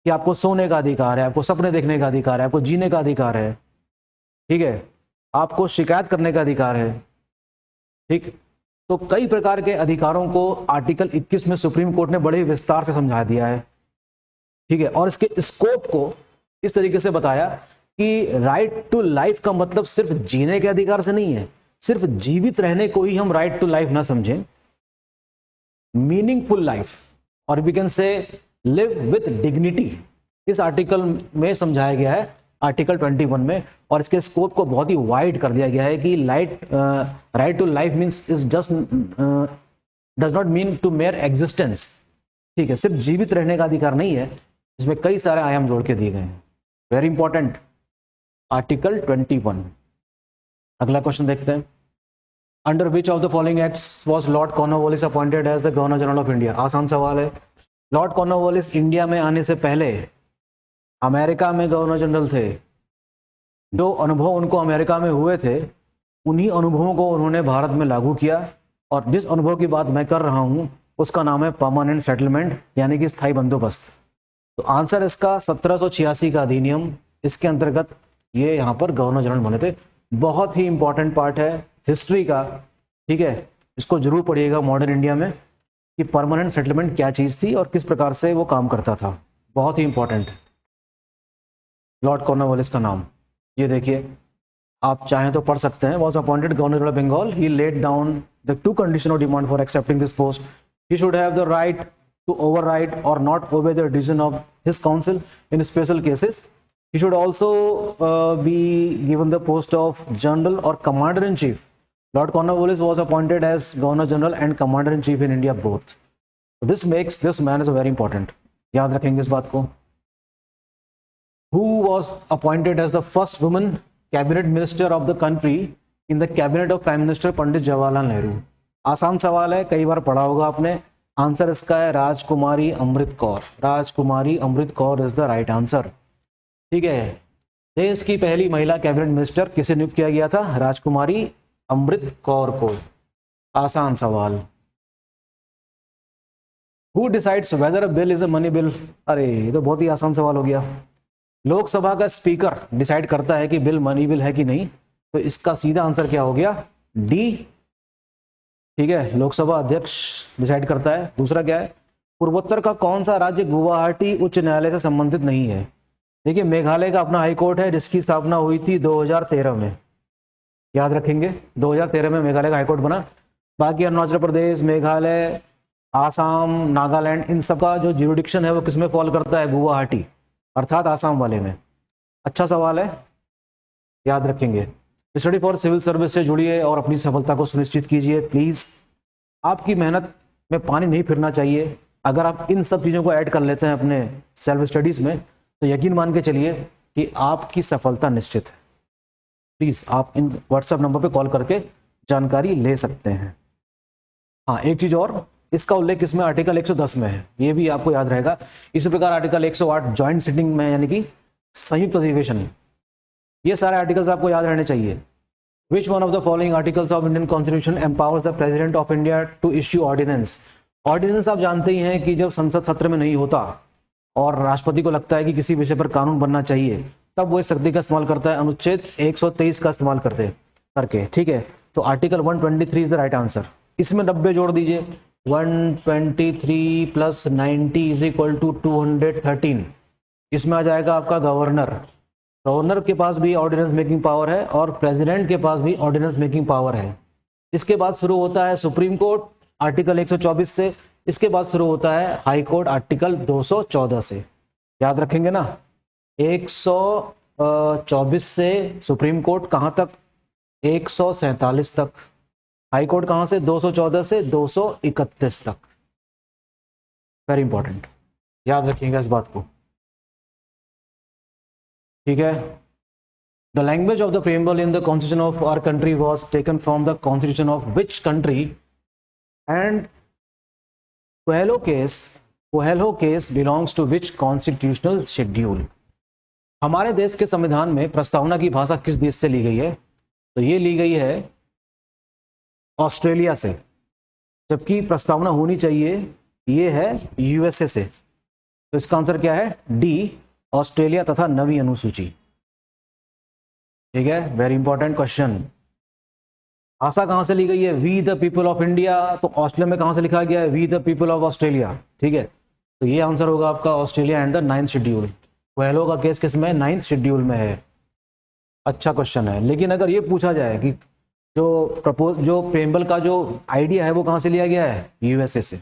कि आपको सोने का अधिकार है, आपको सपने देखने का अधिकार है, आपको जीने का अधिकार है, ठीक है, आपको शिकायत करने का अधिकार है, ठीक। तो कई प्रकार के अधिकारों को आर्टिकल 21 में सुप्रीम कोर्ट ने बड़े विस्तार से समझा दिया है, ठीक है। और इसके स्कोप को इस तरीके से बताया कि राइट टू लाइफ का मतलब सिर्फ जीने के अधिकार से नहीं है, सिर्फ जीवित रहने को ही हम राइट टू लाइफ ना समझें, मीनिंगफुल लाइफ और we can say live with dignity, इस आर्टिकल में समझाया गया है, आर्टिकल 21 में। और इसके स्कोप को बहुत ही वाइड कर दिया गया है कि right to life means is just does not mean to mere existence, ठीक है, सिर्फ जीवित रहने का अधिकार नहीं है, इसमें कई सारे आयाम जोड़ के दिए गए हैं। Very important, article 21। अगला क्वेश्चन देखते हैं। Under which of the following acts was lord Cornwallis appointed as the governor general of India. आसान सवाल है। लॉर्ड कॉर्नवालिस इंडिया में आने से पहले अमेरिका में गवर्नर जनरल थे। जो अनुभव उनको अमेरिका में हुए थे, उन्हीं अनुभवों को उन्होंने भारत में लागू किया, और जिस अनुभव की बात मैं कर रहा हूं उसका नाम है परमानेंट सेटलमेंट, यानी कि स्थायी बंदोबस्त। तो आंसर इसका 1786 का अधिनियम, इसके अंतर्गत ये यहाँ पर गवर्नर जनरल बने थे। बहुत ही इंपॉर्टेंट पार्ट है हिस्ट्री का, ठीक है, इसको जरूर पढ़िएगा मॉडर्न इंडिया में कि परमानेंट सेटलमेंट क्या चीज थी और किस प्रकार से वो काम करता था। बहुत ही इंपॉर्टेंट। लॉर्ड कॉर्नवालिस का नाम ये देखिए, आप चाहें तो पढ़ सकते हैं। Was appointed governor general of Bengal, he laid down the 2 condition of demand for accepting this post. He should have the right to override और not obey the decision of his council in special cases. He should also be given the post of general or commander in chief. Lord Cornwallis was appointed as governor general and commander in chief in India both. So this makes this man is very important. याद रखेंगे इस बात को। Who was appointed as the first woman cabinet minister of the country in the cabinet of Prime Minister Pandit Jawaharlal Nehru? आसान सवाल है, कई बार पढ़ा होगा आपने। आंसर इसका है राजकुमारी Amrit Kaur. Rajkumari Amrit Kaur is the right answer, ठीक है। देश की पहली महिला कैबिनेट मिनिस्टर किसे नियुक्त किया गया था? राजकुमारी अमृत कौर को। आसान सवाल। Who decides whether a bill is a money bill? अरे ये तो बहुत ही आसान सवाल हो गया। लोकसभा का स्पीकर डिसाइड करता है कि बिल मनी बिल है कि नहीं, तो इसका सीधा आंसर क्या हो गया? डी, ठीक है, लोकसभा अध्यक्ष डिसाइड करता है। दूसरा क्या है? पूर्वोत्तर का कौन सा राज्य गुवाहाटी उच्च न्यायालय से संबंधित नहीं है? देखिए, मेघालय का अपना हाई कोर्ट है जिसकी स्थापना हुई थी 2013 में, याद रखेंगे 2013 में मेघालय का हाई कोर्ट बना। बाकी अरुणाचल प्रदेश, मेघालय, आसाम, नागालैंड, इन सब का जो ज्यूरिडिक्शन है वो किसमें फॉल करता है? गुवाहाटी, अर्थात आसाम वाले में। अच्छा सवाल है, याद रखेंगे। स्टडी फॉर सिविल सर्विस से जुड़िए और अपनी सफलता को सुनिश्चित कीजिए प्लीज। आपकी मेहनत में पानी नहीं फिरना चाहिए। अगर आप इन सब चीज़ों को ऐड कर लेते हैं अपने सेल्फ स्टडीज़ में तो यकीन मान के चलिए कि आपकी सफलता निश्चित है। प्लीज़ आप इन व्हाट्सएप नंबर पे कॉल करके जानकारी ले सकते हैं। हाँ, एक चीज़ और, इसका उल्लेख इसमें आर्टिकल 110 में है, ये भी आपको याद रहेगा। इसी प्रकार आर्टिकल 108 जॉइंट सिटिंग में, यानी कि संयुक्त अधिवेशन, ये सारे आर्टिकल्स आपको याद रहने चाहिए। Which one of the following articles of Indian constitution empowers the president of India to issue ordinance? Ordinance आप जानते ही हैं कि जब संसद सत्र में नहीं होता और राष्ट्रपति को लगता है कि किसी विषय पर कानून बनना चाहिए, तब वो इस शक्ति का इस्तेमाल करता है, अनुच्छेद 123 का इस्तेमाल करके, ठीक है। तो article 123 is the right answer. इसमें 90 जोड़ दीजिए, 123 प्लस 90 इज इक्वल टू 213। इसमें आ जाएगा आपका गवर्नर। गवर्नर के पास भी ऑर्डिनेंस मेकिंग पावर है और प्रेसिडेंट के पास भी ऑर्डिनेंस मेकिंग पावर है। इसके बाद शुरू होता है सुप्रीम कोर्ट आर्टिकल 124 से, इसके बाद शुरू होता है हाई कोर्ट आर्टिकल 214 से। याद रखेंगे ना, 124 से सुप्रीम कोर्ट कहाँ तक? 147 तक। हाई कोर्ट कहाँ से? 214 से 231 तक। वेरी इंपॉर्टेंट, याद रखिएगा इस बात को, ठीक है। The language of the preamble in the constitution of our country was taken from the constitution of which country and Coelho case belongs to which constitutional schedule? हमारे देश के संविधान में प्रस्तावना की भाषा किस देश से ली गई है? तो ये ली गई है ऑस्ट्रेलिया से, जबकि प्रस्तावना होनी चाहिए ये है यूएसए से। तो इसका आंसर क्या है? डी, ऑस्ट्रेलिया तथा नवी अनुसूची, ठीक है। Very important question. भाषा कहां से ली गई है? We the people of India, तो ऑस्ट्रेलिया में कहां से लिखा गया है? We the people of Australia, ठीक है। तो ये आंसर होगा आपका Australia and the 9th schedule. Coelho का केस किस में? 9th शेड्यूल में है। अच्छा क्वेश्चन है, लेकिन अगर ये पूछा जाए कि जो प्रेम्बल का जो आइडिया है वो कहां से लिया गया है? यूएसए से।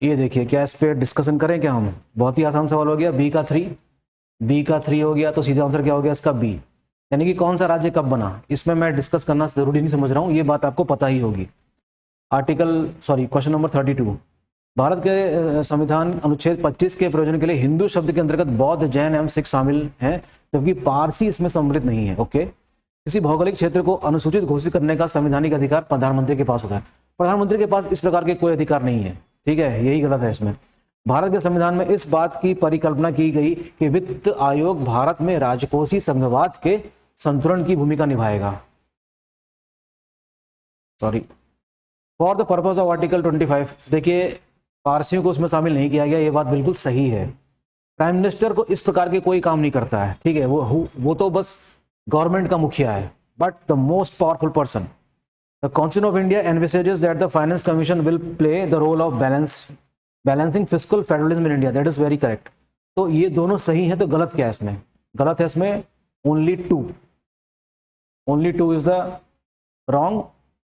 ये देखिए, क्या इस पे डिस्कशन करें क्या हम? बहुत ही आसान सवाल हो गया। बी का 3 हो गया, तो सीधा आंसर क्या हो गया इसका? बी। यानी कि कौन सा राज्य कब बना, इसमें मैं डिस्कस करना जरूरी नहीं समझ रहा हूँ, ये बात आपको पता ही होगी। Question number 32। भारत के संविधान अनुच्छेद 25 के प्रयोजन के लिए हिंदू शब्द के अंतर्गत बौद्ध, जैन एवं सिख शामिल हैं, जबकि पारसी इसमें सम्मिलित नहीं है। ओके। किसी भौगोलिक क्षेत्र को अनुसूचित घोषित करने का संवैधानिक अधिकार प्रधानमंत्री के पास होता है। प्रधानमंत्री के पास इस प्रकार के कोई अधिकार नहीं है, ठीक है, यही गलत है इसमें। भारत के संविधान में इस बात की परिकल्पना की गई कि वित्त आयोग भारत में राजकोषीय संघवाद के संतुलन की भूमिका निभाएगा। For the purpose of article 25, देखिए पारसियों को उसमें शामिल नहीं किया गया, ये बात बिल्कुल सही है। प्राइम मिनिस्टर को इस प्रकार के कोई काम नहीं करता है, ठीक है, वो तो बस गवर्नमेंट का मुखिया है, but the most powerful person. The constitution of India envisages that the finance commission will play the role of balancing fiscal federalism in India. That is very correct. तो ये दोनों सही है, तो गलत क्या है इसमें? गलत है इसमें only two is the wrong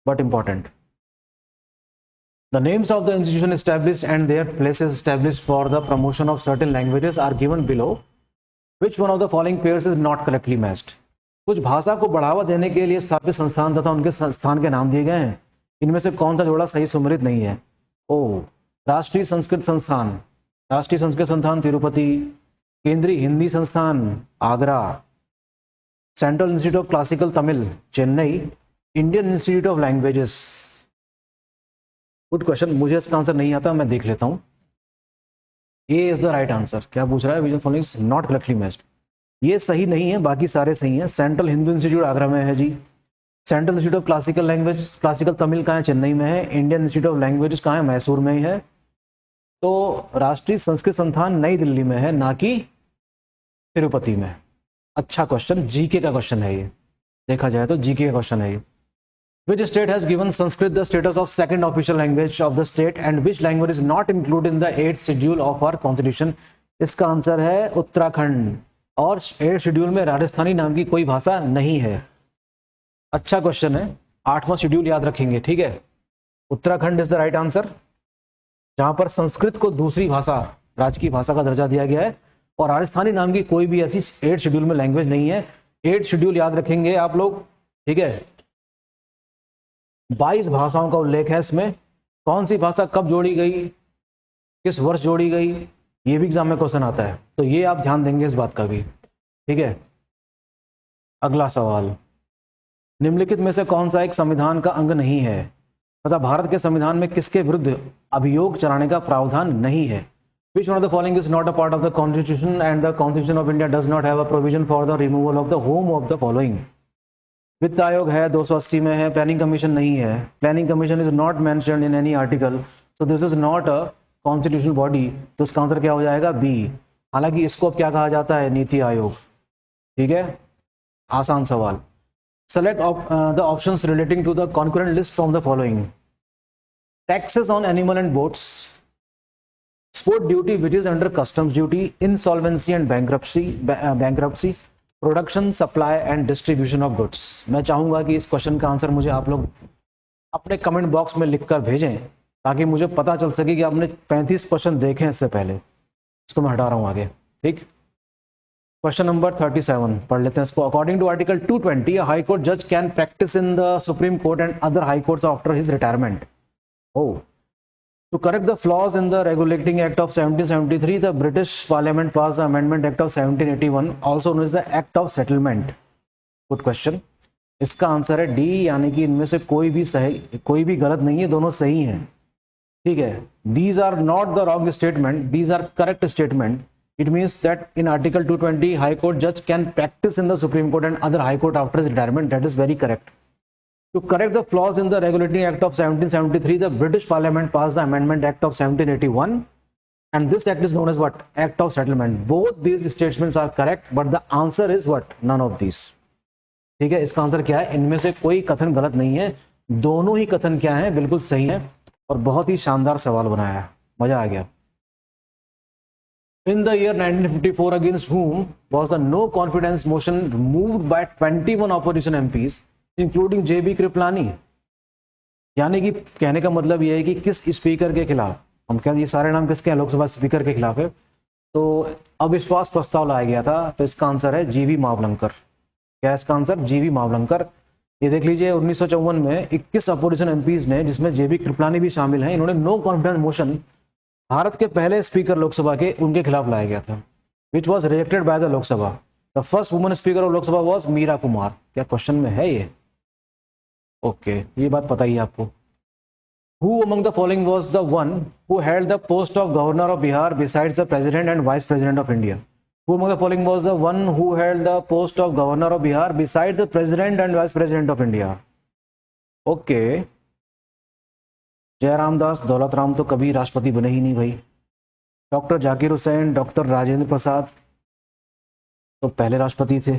but important. The names of the institution established and their places established for the promotion of certain languages are given below. Which one of the following pairs is not correctly matched? कुछ भाषा को बढ़ावा देने के लिए स्थापित संस्थान तथा उनके संस्थान के नाम दिए गए हैं, इनमें से कौन सा जोड़ा सही सुमेलित नहीं है? ओ, राष्ट्रीय संस्कृत संस्थान तिरुपति, केंद्रीय हिंदी संस्थान Agra, central institute of classical Tamil Chennai, Indian institute of languages. Good question, मुझे इसका आंसर नहीं आता, मैं देख लेता हूं। ए इज द राइट आंसर। क्या पूछ रहा है? Vision following is not correctly matched. ये सही नहीं है, बाकी सारे सही हैं। सेंट्रल हिंदू इंस्टीट्यूट आगरा में है जी। Central institute of classical Tamil कहाँ है? चेन्नई में है। इंडियन इंस्टीट्यूट ऑफ लैंग्वेजेस कहाँ है? मैसूर में ही है। तो राष्ट्रीय संस्कृत संस्थान नई दिल्ली में है, ना कि तिरुपति में। अच्छा क्वेश्चन, जीके का क्वेश्चन है ये, देखा जाए तो जीके का क्वेश्चन है ये। Which state has given Sanskrit the status of second official language of the state and which language is not included in the 8th schedule of our constitution? इसका आंसर है उत्तराखंड, और 8th शेड्यूल में राजस्थानी नाम की कोई भाषा नहीं है। अच्छा क्वेश्चन है, 8वां शेड्यूल याद रखेंगे, ठीक है। Uttarakhand is the right answer, जहां पर संस्कृत को दूसरी भाषा, राजकीय भाषा का दर्जा दिया गया है, और राजस्थानी नाम की कोई भी ऐसी 8th शेड्यूल में लैंग्वेज नहीं है। 8th शेड्यूल याद रखेंगे आप लोग, ठीक है। 22 भाषाओं का उल्लेख है इसमें। कौन सी भाषा कब जोड़ी गई, किस वर्ष जोड़ी गई, ये भी एग्जाम में क्वेश्चन आता है, तो ये आप ध्यान देंगे इस बात का भी, ठीक है। अगला सवाल, निम्नलिखित में से कौन सा एक संविधान का अंग नहीं है तथा भारत के संविधान में किसके विरुद्ध अभियोग चलाने का प्रावधान नहीं है? Which one of the following is not a part of the Constitution and the Constitution of India does not have a provision for the removal of the home of the following? वित्त आयोग है, 280 में है। Planning commission नहीं है, planning commission is not mentioned in any article, so this is not a constitutional body, तो इसका answer क्या हो जाएगा? बी। हालांकि इसको अब क्या कहा जाता है? नीति आयोग, ठीक है। आसान सवाल, select the options relating to the concurrent list from the following. Taxes on animal and boats, sport duty which is under customs duty, insolvency and bankruptcy, production, supply and distribution of goods। मैं चाहूंगा कि इस question का answer मुझे आप लोग अपने comment box में लिखकर भेजें, ताकि मुझे पता चल सके कि आपने 35 क्वेश्चन देखे हैं इससे पहले। इसको मैं हटा रहा हूं आगे, ठीक। क्वेश्चन नंबर 37 पढ़ लेते हैं इसको। According to article 220, high court जज can practice in the supreme court and other high courts after his retirement. Oh, to correct the flaws in the Regulating Act of 1773, the British Parliament passed the Amendment Act of 1781, also known as the Act of Settlement। Good question। इसका answer है D, यानी कि इनमें से कोई भी सही, कोई भी गलत नहीं है, दोनों सही हैं, ठीक है। These are not the wrong statement, these are correct statement। It means that in Article 220, High Court judge can practice in the Supreme Court and other High Court after his retirement। That is very correct। To correct the flaws in the Regulating Act of 1773, the British Parliament passed the Amendment Act of 1781, and this act is known as what? Act of Settlement। Both these statements are correct, but the answer is what? None of these। ठीक है, इसका answer क्या है? इनमें से कोई कथन गलत नहीं है, दोनों ही कथन क्या है? बिल्कुल सही है, और बहुत ही शानदार सवाल बनाया है, मजा आ गया। In the year 1954, against whom was the no confidence motion moved by 21 opposition MPs, including JB Kripalani? यानी कि कहने का मतलब यह है कि किस स्पीकर के खिलाफ, हम क्या ये सारे नाम किसके हैं? लोकसभा स्पीकर के खिलाफ है। तो अविश्वास प्रस्ताव लाया गया था, तो इसका आंसर है GV मावलंकर। क्या है इसका आंसर? GV मावलंकर। ये देख लीजिए, 1954 में 21 अपोजिशन MPs ने, जिसमें JB कृपलानी भी शामिल हैं, इन्होंने नो कॉन्फिडेंस मोशन भारत के पहले स्पीकर लोकसभा के, उनके खिलाफ लाया गया था, which was rejected by the Lok Sabha. The first woman speaker of Lok Sabha was Meira Kumar. क्या क्वेश्चन में है ये? ओके, ये बात पता ही आपको। Who among the following was the one who held the post of governor of Bihar besides the president and vice president of India? Who among the following was the one who held the post of governor of Bihar besides the president and vice president of India? Okay, Jairam Das, Daulat Ram तो कभी राष्ट्रपति बने ही नहीं भाई। Doctor Zakir Hussain, doctor Rajendra Prasad तो पहले राष्ट्रपति थे।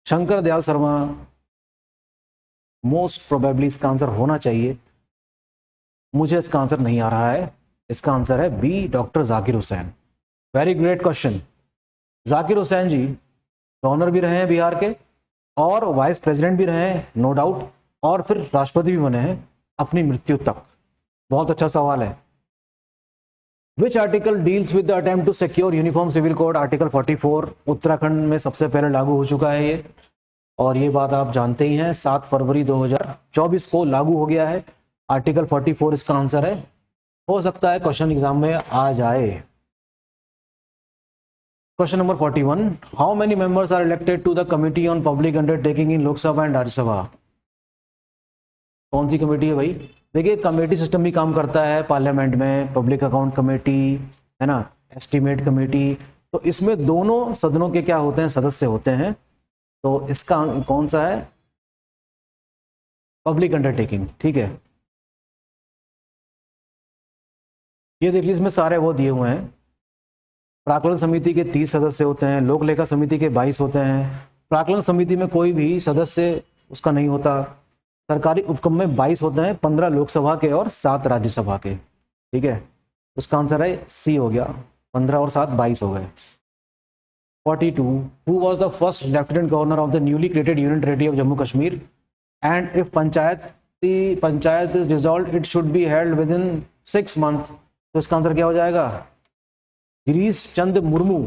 शंकर दयाल शर्मा, मोस्ट प्रोबेबली इसका आंसर होना चाहिए, मुझे इसका आंसर नहीं आ रहा है, इसका आंसर है B, doctor Zakir Hussain. Very great question. Zakir Hussain ji governor भी रहे हैं बिहार के, और वाइस प्रेसिडेंट भी रहे हैं, नो डाउट, और फिर राष्ट्रपति भी बने हैं अपनी मृत्यु तक। बहुत अच्छा सवाल है। Which article deals with the attempt to secure uniform civil code? Article 44 Uttarakhand में सबसे पहले लागू हो चुका है ये, और ये बात आप जानते ही हैं, 7 फरवरी 2024 को लागू हो गया है। आर्टिकल 44 इसका आंसर है। हो सकता है क्वेश्चन एग्जाम में आ जाए। Question number 41, how many members are elected to the committee on public undertaking in Lok Sabha and Rajya Sabha? कौन सी कमेटी है भाई? देखिए, कमेटी सिस्टम भी काम करता है पार्लियामेंट में, पब्लिक अकाउंट कमेटी है ना, एस्टीमेट कमेटी, तो इसमें दोनों सदनों के क्या होते हैं? सदस्य होते हैं। तो इसका कौन सा है? पब्लिक अंडरटेकिंग, ठीक है। ये देख लीजिए, इसमें सारे वो दिए हुए हैं। प्राक्कलन समिति के 30 सदस्य होते हैं, लोक लेखा समिति के 22 होते हैं। प्राक्कलन समिति में कोई भी सदस्य उसका नहीं होता, सरकारी उपक्रम में 22 होते हैं, 15 लोकसभा के और 7 राज्यसभा के। ठीक है, उसका आंसर है सी हो गया, 15 और 7 22 हो गए। 42, who was the first lieutenant governor of the newly created union territory of Jammu Kashmir and if panchayat is dissolved it should be held with in 6 month. तो इसका आंसर क्या हो जाएगा? गिरीश चंद्र मुर्मू।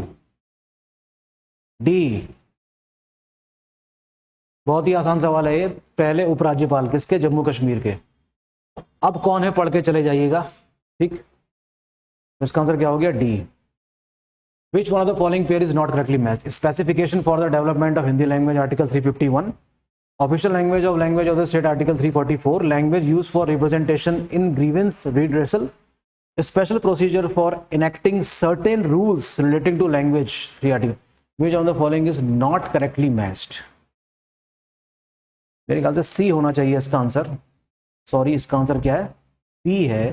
डी। बहुत ही आसान सवाल है ये, पहले उपराज्यपाल किसके? जम्मू कश्मीर के। अब कौन है पढ़ के चले जाइएगा। ठीक, इसका आंसर क्या हो गया? D. Which one of the following pair is not correctly matched? Specification for the development of Hindi language, Article 351. Official language of the state, Article 344. Language used for representation in grievance redressal. A special procedure for enacting certain rules relating to language, 3 article. Which of the following is not correctly matched? मेरे ख्याल से सी होना चाहिए इसका answer. Sorry, इसका answer क्या है? B है।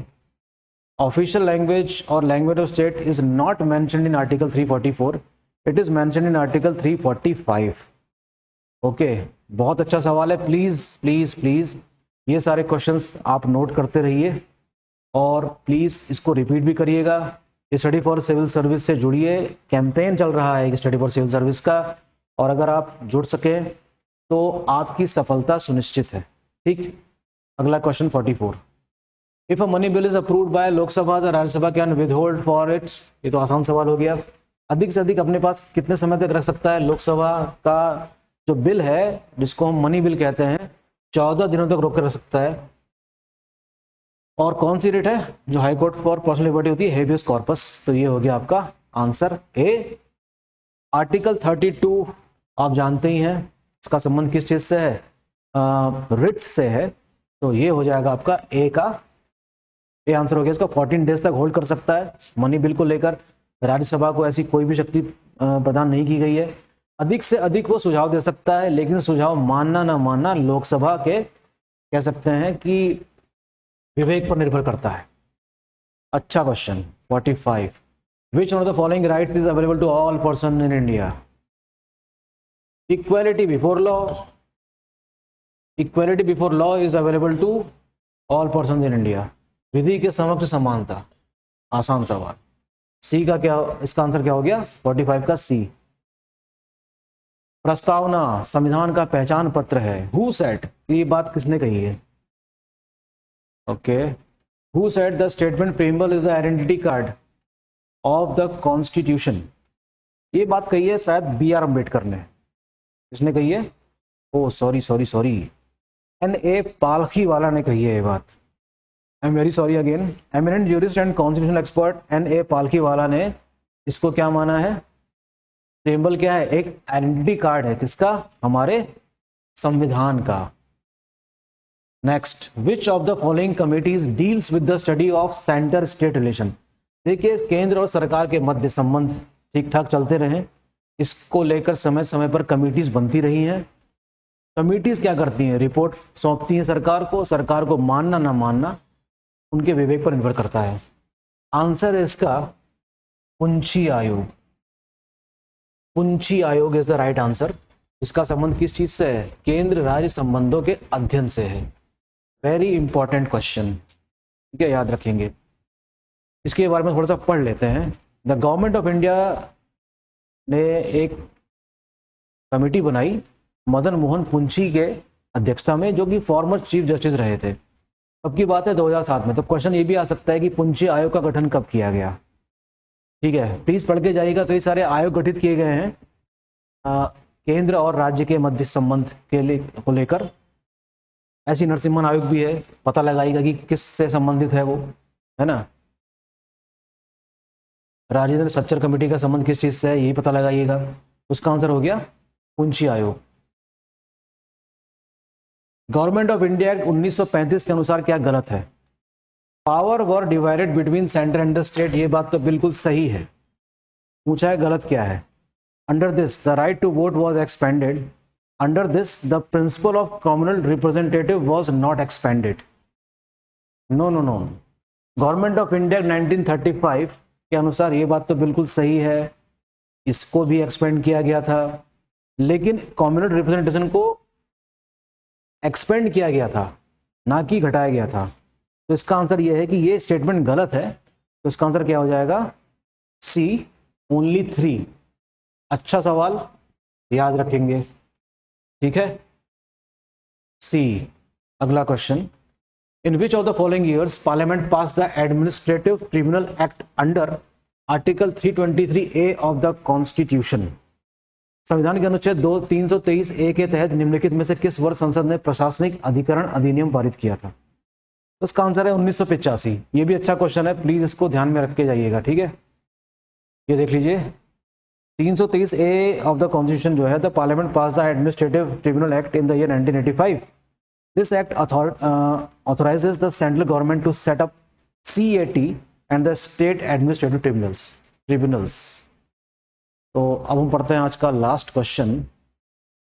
Official language or language of state is not mentioned in Article 344. It is mentioned in Article 345. Okay, बहुत अच्छा सवाल है। प्लीज प्लीज प्लीज ये सारे क्वेश्चंस आप नोट करते रहिए और प्लीज इसको रिपीट भी करिएगा। स्टडी फॉर सिविल सर्विस से जुड़िए, कैंपेन चल रहा है स्टडी फॉर सिविल सर्विस का, और अगर आप जुड़ सके तो आपकी सफलता सुनिश्चित है। ठीक, अगला question 44। If a money bill is approved by Lok Sabha, the Rajya Sabha can withhold for it। ये तो आसान सवाल हो गया। अधिक से अधिक अपने पास कितने समय तक रख सकता है लोकसभा का जो बिल है, जिसको हम मनी बिल कहते हैं, 14 दिनों तक रोक कर रख सकता है। और कौन सी रेट है जो high court for personal liberty होती है? Habeas corpus. तो ये हो गया आपका आंसर ए। आर्टिकल 32 आप जानते ही हैं, इसका संबंध किस चीज से है? रिट्स से है। तो ये हो जाएगा आपका ए का ये आंसर हो गया। इसका 14 डेज तक होल्ड कर सकता है मनी बिल को लेकर। राज्यसभा को ऐसी कोई भी शक्ति प्रदान नहीं की गई है। अधिक से अधिक वो सुझाव दे सकता है, लेकिन सुझाव मानना ना मानना लोकसभा के कह सकते हैं कि विवेक पर निर्भर करता है। अच्छा question 45। Which one of the following rights is available to all person in India? Equality before law. Equality before law is available to all person in India. विधि के समक्ष समानता, आसान सवाल। सी का क्या, इसका आंसर क्या हो गया? 45 का सी। प्रस्तावना संविधान का पहचान पत्र है। हु सेड, ये बात किसने कही है? Okay, who said the statement preamble is the identity card of the constitution? ये बात कही है शायद बी आर अम्बेडकर ने। किसने कही है? Oh sorry, N A. Palkhiwala ने कही है ये बात। I am very sorry again. Eminent jurist and constitutional expert N A. Palkhiwala ने इसको क्या माना है? प्रीएम्बल क्या है? एक आइडेंटिटी कार्ड है। किसका? हमारे संविधान का। Next, which of the following committees deals with the study of centre state relation? देखिए, केंद्र और सरकार के मध्य संबंध ठीक ठाक चलते रहे, इसको लेकर समय समय पर कमिटीज बनती रही हैं। कमिटीज क्या करती हैं? रिपोर्ट सौंपती हैं सरकार को। सरकार को मानना ना मानना उनके विवेक पर निर्भर करता है। आंसर है इसका पुंछी आयोग। पुंछी आयोग इज द राइट आंसर। इसका संबंध किस चीज से है? केंद्र राज्य संबंधों के अध्ययन से है। वेरी इंपॉर्टेंट क्वेश्चन, ठीक है, याद रखेंगे। इसके बारे में थोड़ा सा पढ़ लेते हैं। द गवर्नमेंट ऑफ इंडिया ने एक कमेटी बनाई मदन मोहन पुंछी के अध्यक्षता में, जो कि फॉर्मर चीफ जस्टिस रहे थे। अब की बात है 2007 में। तो क्वेश्चन ये भी आ सकता है कि पुंछी आयोग का गठन कब किया गया? ठीक है, प्लीज पढ़ के जाइएगा। कई सारे आयोग गठित किए गए हैं केंद्र और राज्य के मध्य संबंध को लेकर। ऐसी नरसिम्हन आयोग भी है, पता लगाइएगा कि किस से संबंधित है वो, है ना। राजेंद्र सच्चर कमेटी का संबंध किस चीज से है, यही पता लगाइएगा। उसका आंसर हो गया पुंछी आयोग। गवर्नमेंट ऑफ इंडिया एक्ट 1935 के अनुसार क्या गलत है? Power were divided between centre and the state. ये बात तो बिल्कुल सही है। पूछा है गलत क्या है? Under this the right to vote was expanded. Under this the principle of communal representative was not expanded. No no no, government of India 1935 के अनुसार ये बात तो बिल्कुल सही है, इसको भी एक्सपेंड किया गया था, लेकिन कम्युनल रिप्रेजेंटेशन को एक्सपेंड किया गया था, ना कि घटाया गया था। तो इसका आंसर यह है कि ये स्टेटमेंट गलत है। तो इसका आंसर क्या हो जाएगा? सी, ओनली 3। अच्छा सवाल, याद रखेंगे, ठीक है। सी। अगला question, in which of the following years parliament pass the administrative tribunal act under article 323A of the constitution. संविधान के अनुच्छेद 323A के तहत निम्नलिखित में से किस वर्ष संसद ने प्रशासनिक अधिकरण अधिनियम पारित किया था? तो इसका आंसर है 1985। ये भी अच्छा क्वेश्चन है, प्लीज इसको ध्यान में रख के जाइएगा, ठीक है। ये देख लीजिए, 323A ऑफ द कॉन्स्टिट्यूशन जो है, the parliament pass the administrative tribunal act in the year 1985। This act authorizes the central government to set up CAT and the state administrative tribunals. तो अब हम पढ़ते हैं आज का last question.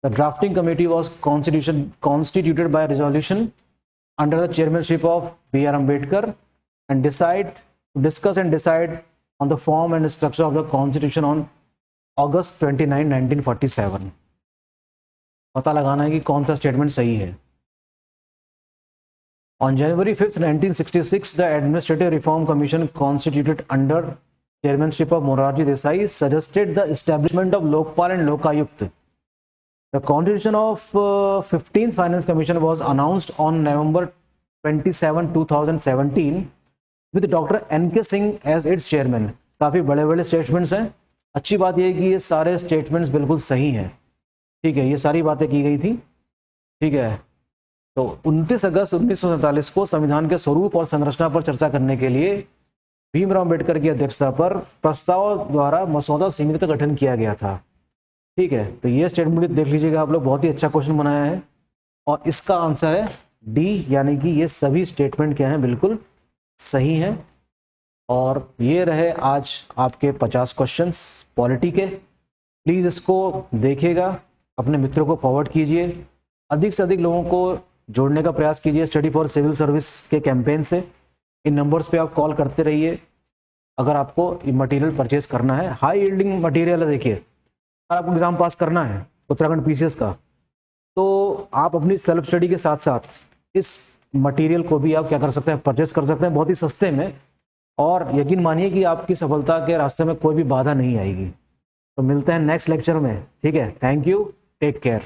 The drafting committee was constituted by resolution under the chairmanship of B.R. Ambedkar and discuss and decide on the form and structure of the constitution on August 29, 1947। पता लगाना है कि कौन सा स्टेटमेंट सही है। On January 5th, 1966, the Administrative Reform Commission, constituted under chairmanship of Morarji Desai, suggested the establishment of Lokpal and Lokayukt. The constitution of 15th Finance Commission was announced on November 27, 2017, with Dr. N.K. Singh as its chairman. काफी बड़े बड़े statements हैं। अच्छी बात यह है कि ये सारे स्टेटमेंट्स बिल्कुल सही हैं, ठीक है। ये सारी बातें की गई थी, ठीक है। तो 29 अगस्त 1947 को संविधान के स्वरूप और संरचना पर चर्चा करने के लिए भीमराव अम्बेडकर की अध्यक्षता पर प्रस्ताव द्वारा मसौदा समिति का गठन किया गया था, ठीक है। तो ये स्टेटमेंट देख लीजिएगा आप लोग, बहुत ही अच्छा क्वेश्चन बनाया है और इसका आंसर है डी, यानी कि ये सभी स्टेटमेंट क्या हैं, बिल्कुल सही हैं। और ये रहे आज आपके 50 क्वेश्चंस पॉलिटी के। प्लीज़ इसको देखिएगा, अपने मित्रों को फॉरवर्ड कीजिए, अधिक से अधिक लोगों को जोड़ने का प्रयास कीजिए स्टडी फॉर सिविल सर्विस के कैंपेन से। इन नंबर्स पे आप कॉल करते रहिए अगर आपको मटेरियल परचेज करना है। हाई यील्डिंग मटेरियल है, देखिए अगर आपको एग्जाम पास करना है उत्तराखंड PCS का, तो आप अपनी सेल्फ स्टडी के साथ साथ इस मटेरियल को भी आप क्या कर सकते हैं, परचेज कर सकते हैं बहुत ही सस्ते में। और यकीन मानिए कि आपकी सफलता के रास्ते में कोई भी बाधा नहीं आएगी। तो मिलते हैं नेक्स्ट लेक्चर में, ठीक है। Thank you, take care.